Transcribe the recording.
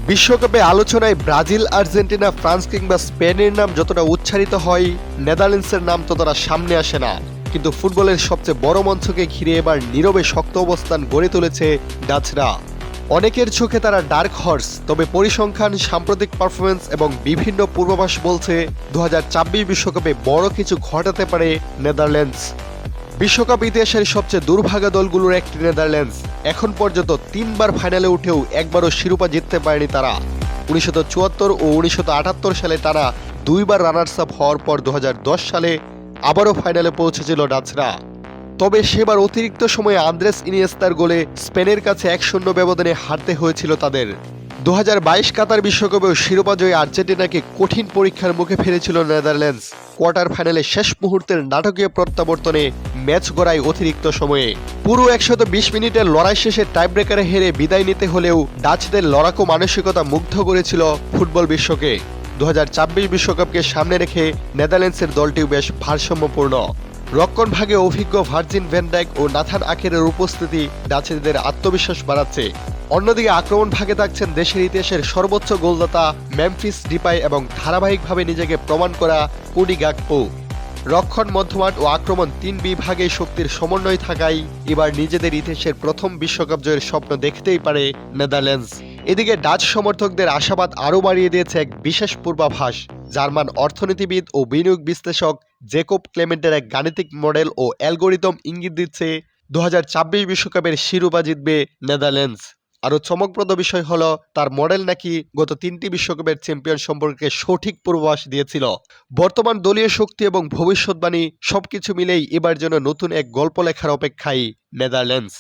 বিশ্বকাপে আলোচনায় Brazil, Argentina, France কিংবা স্পেনের নাম যতটা উচ্চারিত হয়, নেদারল্যান্ডসের নাম ততটা সামনে আসে না। কিন্তু ফুটবলের সবচেয়ে বড় মঞ্চকে ঘিরে এবার নীরবে শক্ত অবস্থান গড়ে তুলেছে ডাচরা। অনেকের চোখে তারা ডার্ক হর্স, তবে পরিসংখ্যান, সাম্প্রতিক পারফরমেন্স এবং বিভিন্ন পূর্বাভাস বলছে 2026 বিশ্বকাপে বড় কিছু ঘটাতে পারে নেদারল্যান্ডস। বিশ্বকাপ ইতিহাসের সবচেয়ে দুর্ভাগা দলগুলোর একটি নেদারল্যান্ডস এখন পর্যন্ত 3বার ফাইনালে উঠেও একবারও শিরোপা জিততে পারেনি তারা। 1974 ও 1978 সালে তারা 2বার রানার্স আপ হওয়ার পর 2010 সালে আবারও ফাইনালে পৌঁছেছিল ডাচরা। তবে সেবার অতিরিক্ত সময়ে আন্দ্রেস ইনিয়েস্তার গোলে স্পেনের কাছে 1-0 ব্যবধানে হারতে হয়েছিল তাদের। 2022 কাতার বিশ্বকাপেও শিরোপাজয়ী আর্জেন্টিনাকে কঠিন পরীক্ষার মুখে ফেলেছিল নেদারল্যান্ডস। কোয়ার্টার ফাইনালে শেষ মুহূর্তের নাটকীয় প্রত্যাবর্তনে ম্যাচ গড়ায় অতিরিক্ত সময়ে। পুরো 120 মিনিটের লড়াই শেষে টাইব্রেকারে হেরে বিদায় নিতে হলেও ডাচদের লড়াকু মানসিকতা মুগ্ধ করেছিল ফুটবল বিশ্বকে। 2026 বিশ্বকাপকে সামনে রেখে নেদারল্যান্ডসের দলটিও বেশ ভারসাম্যপূর্ণ। রক্ষণভাগে অভিজ্ঞ ভার্জিন ভ্যান ডাইক ও নাথান আখেরের উপস্থিতি ডাচদের আত্মবিশ্বাস বাড়াচ্ছে। অন্যদিকে আক্রমণ ভাগে থাকছেন দেশের ইতিহাসের সর্বোচ্চ গোলদাতা মেমফিস ডিপাই এবং ধারাবাহিকভাবে নিজেকে প্রমাণ করা কোডি গাকপো। রক্ষণ, মধ্যমাঠ ও আক্রমণ 3 বিভাগে শক্তির সমন্বয় থাকায় এবার নিজেদের ইতিহাসের প্রথম বিশ্বকাপ জয়ের স্বপ্ন দেখতেই পারে নেদারল্যান্ডস। এদিকে ডাচ সমর্থকদের আশাবাদ আরও বাড়িয়ে দিয়েছে এক বিশেষ পূর্বাভাস। জার্মান অর্থনীতিবিদ ও বিনিয়োগ বিশ্লেষক জেকব ক্লেমেন্টের এক গাণিতিক মডেল ও অ্যালগোরিদম ইঙ্গিত দিচ্ছে 2026 বিশ্বকাপের শিরোপা জিতবে নেদারল্যান্ডস। আরও চমকপ্রদ বিষয় হলো, তার মডেল নাকি গত 3টি বিশ্বকাপের চ্যাম্পিয়ন সম্পর্কে সঠিক পূর্বাভাস দিয়েছিল। বর্তমান দলীয় শক্তি এবং ভবিষ্যৎবাণী সবকিছু মিলেই এবার যেন নতুন এক গল্প লেখার অপেক্ষায় নেদারল্যান্ডস।